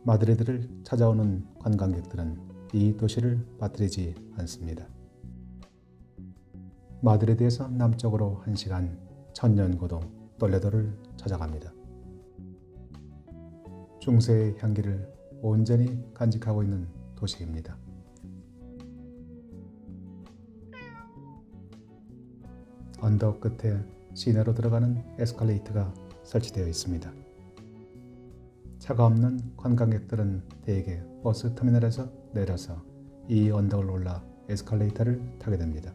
마드리드를 찾아오는 관광객들은 이 도시를 빠뜨리지 않습니다. 마드리드에서 남쪽으로 1시간 천년고도 톨레도를 찾아갑니다. 중세의 향기를 온전히 간직하고 있는 도시입니다. 언덕 끝에 시내로 들어가는 에스컬레이터가 설치되어 있습니다. 차가 없는 관광객들은 대개 버스 터미널에서 내려서 이 언덕을 올라 에스컬레이터를 타게 됩니다.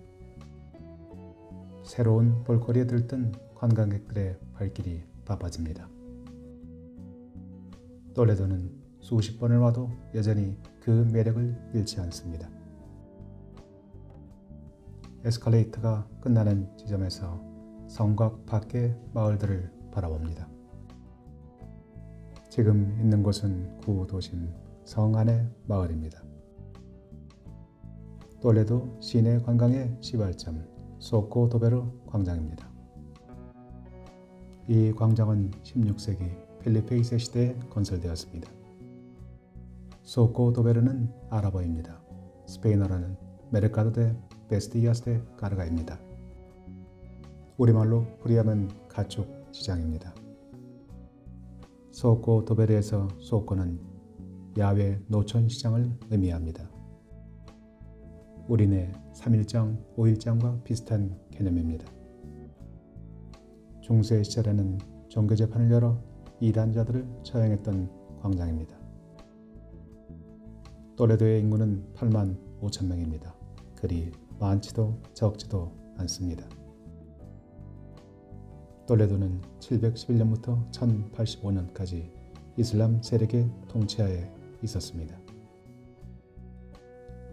새로운 볼거리에 들뜬 관광객들의 발길이 바빠집니다. 톨레도는 수십 번을 와도 여전히 그 매력을 잃지 않습니다. 에스컬레이터가 끝나는 지점에서 성곽 밖의 마을들을 바라봅니다. 지금 있는 곳은 구도심 성 안의 마을입니다. 톨레도 시내 관광의 시발점 소코 도베르 광장입니다. 이 광장은 16세기 필리페 2세 시대에 건설되었습니다. 소코 도베르는 아랍어입니다. 스페인어로는 메르카도 데 베스티아스 데 까르가입니다. 우리말로 풀이하면 가축 시장입니다. 소코 도베르에서 소코는 야외 노천 시장을 의미합니다. 우리네 3일장, 5일장과 비슷한 개념입니다. 중세 시절에는 종교재판을 열어 이단자들을 처형했던 광장입니다. 톨레도의 인구는 8만 5천 명입니다. 그리 많지도 적지도 않습니다. 톨레도는 711년부터 1085년까지 이슬람 세력의 통치하에 있었습니다.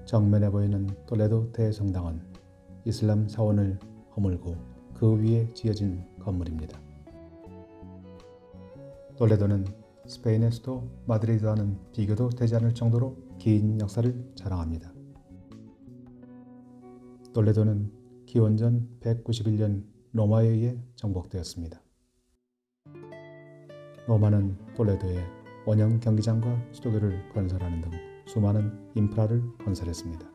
정면에 보이는 톨레도 대성당은 이슬람 사원을 허물고 그 위에 지어진 건물입니다. 톨레도는 스페인의 수도 마드리드와는 비교도 되지 않을 정도로 긴 역사를 자랑합니다. 톨레도는 기원전 191년 로마에 의해 정복되었습니다. 로마는 톨레도에 원형 경기장과 수도교를 건설하는 등 수많은 인프라를 건설했습니다.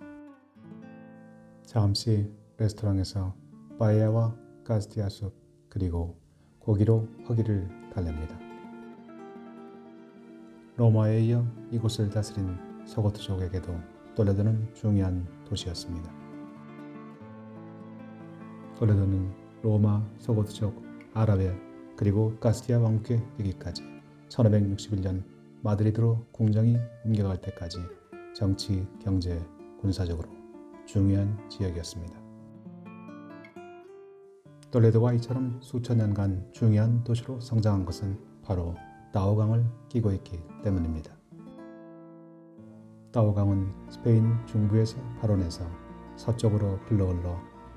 잠시 레스토랑에서 빠에야와 카스티아 숲 그리고 고기로 허기를 달랩니다. 로마에 이어 이곳을 다스린 서고트족에게도 톨레도는 중요한 도시였습니다. 톨레도는 로마, 서고트족, 아라베 그리고 카스티아 왕국에 되기까지 1561년 마드리드로 궁정이 옮겨갈 때까지 정치, 경제, 군사적으로 중요한 지역이었습니다. 톨레도가 이처럼 수천 년간 중요한 도시로 성장한 것은 바로 다우강을 끼고 있기 때문입니다. 다우강은 스페인 중부에서 발원해서 서쪽으로 흘러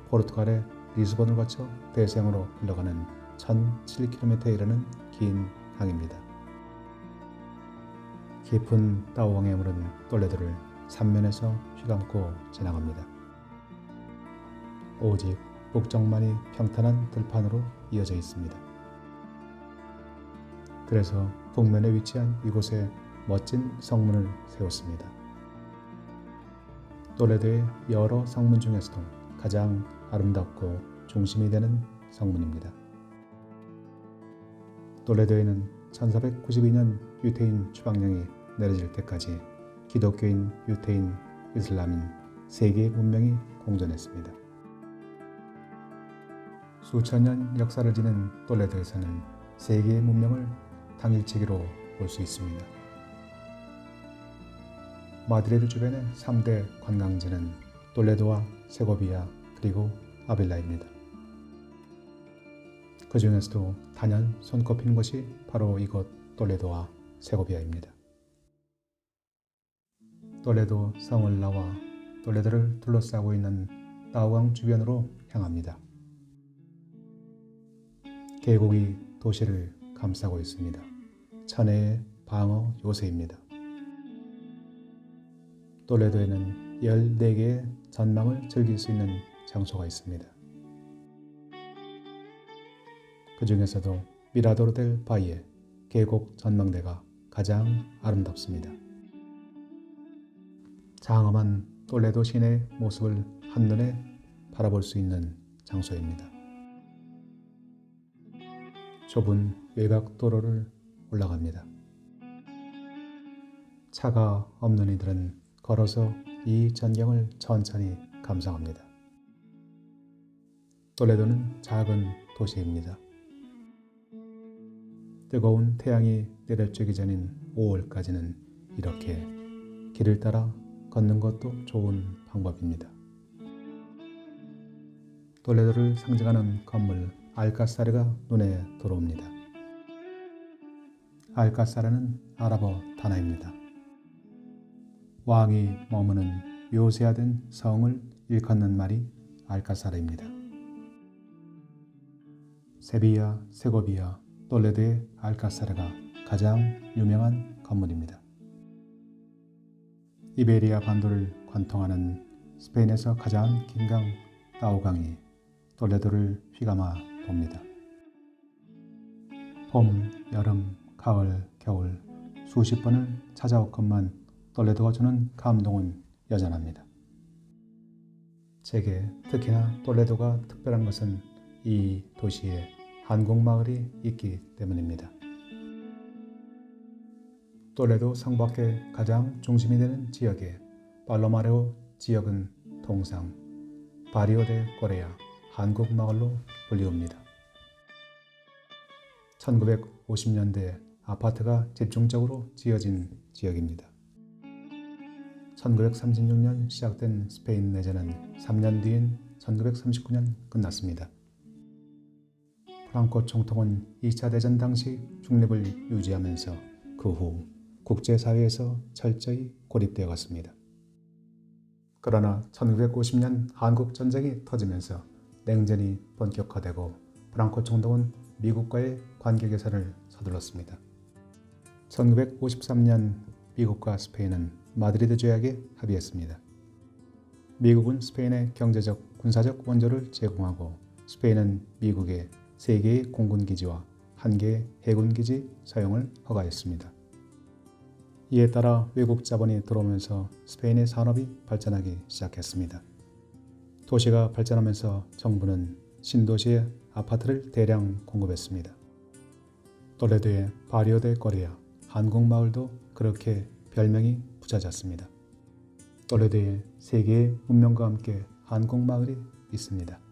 포르투갈의 리스본을 거쳐 대서양으로 흘러가는 1007km에 이르는 긴 강입니다. 깊은 다우강의 물은 톨레도를 삼면에서 휘감고 지나갑니다. 오직 북쪽만이 평탄한 들판으로 이어져 있습니다. 그래서 북면에 위치한 이곳에 멋진 성문을 세웠습니다. 톨레도의 여러 성문 중에서도 가장 아름답고 중심이 되는 성문입니다. 톨레도에는 1492년 유태인 추방령이 내려질 때까지 기독교인, 유태인, 이슬람인 세 개의 문명이 공존했습니다. 수천 년 역사를 지닌 톨레도에서는 세 개의 문명을 당일치기로 볼 수 있습니다. 마드리드 주변의 3대 관광지는 톨레도와 세고비아 그리고 아빌라입니다. 그 중에서도 단연 손꼽히는 것이 바로 이곳 톨레도와 세고비아입니다. 톨레도 성을 나와 톨레도를 둘러싸고 있는 다우강 주변으로 향합니다. 계곡이 도시를 감싸고 있습니다. 천혜의 방어 요새입니다. 톨레도에는 14개의 전망을 즐길 수 있는 장소가 있습니다. 그 중에서도 미라도르 델 바이에 계곡 전망대가 가장 아름답습니다. 장엄한 톨레도 시내의 모습을 한눈에 바라볼 수 있는 장소입니다. 좁은 외곽 도로를 올라갑니다. 차가 없는 이들은 걸어서 이 전경을 천천히 감상합니다. 톨레도는 작은 도시입니다. 뜨거운 태양이 내려쬐기 전인 5월까지는 이렇게 길을 따라 걷는 것도 좋은 방법입니다. 톨레도를 상징하는 건물 알카사르가 눈에 들어옵니다. 알카사르는 아랍어 단어입니다. 왕이 머무는 묘세화된 성을 일컫는 말이 알카사르입니다. 세비야, 세고비아, 톨레도의 알카사르가 가장 유명한 건물입니다. 이베리아 반도를 관통하는 스페인에서 가장 긴 강 나우강이 톨레도를 휘감아 돕니다. 봄, 여름, 가을, 겨울 수십 번을 찾아왔건만 톨레도가 주는 감동은 여전합니다. 제게 특히나 톨레도가 특별한 것은 이 도시에 한국마을이 있기 때문입니다. 톨레도 성 밖의 가장 중심이 되는 지역의 팔로마레오 지역은 통상 바리오 데 코레아 한국마을로 불리웁니다. 1950년대 아파트가 집중적으로 지어진 지역입니다. 1936년 시작된 스페인 내전은 3년 뒤인 1939년 끝났습니다. 프랑코 총통은 2차 대전 당시 중립을 유지하면서 그 후 국제사회에서 철저히 고립되어 갔습니다. 그러나 1950년 한국전쟁이 터지면서 냉전이 본격화되고 프랑코 총독은 미국과의 관계 개선을 서둘렀습니다. 1953년 미국과 스페인은 마드리드 조약에 합의했습니다. 미국은 스페인의 경제적, 군사적 원조를 제공하고 스페인은 미국의 3개의 공군기지와 1개의 해군기지 사용을 허가했습니다. 이에 따라 외국 자본이 들어오면서 스페인의 산업이 발전하기 시작했습니다. 도시가 발전하면서 정부는 신도시에 아파트를 대량 공급했습니다. 톨레도의 바리오 데 코레아 한국마을도 그렇게 별명이 붙여졌습니다. 톨레도에 3개의 문명과 함께 한국마을이 있습니다.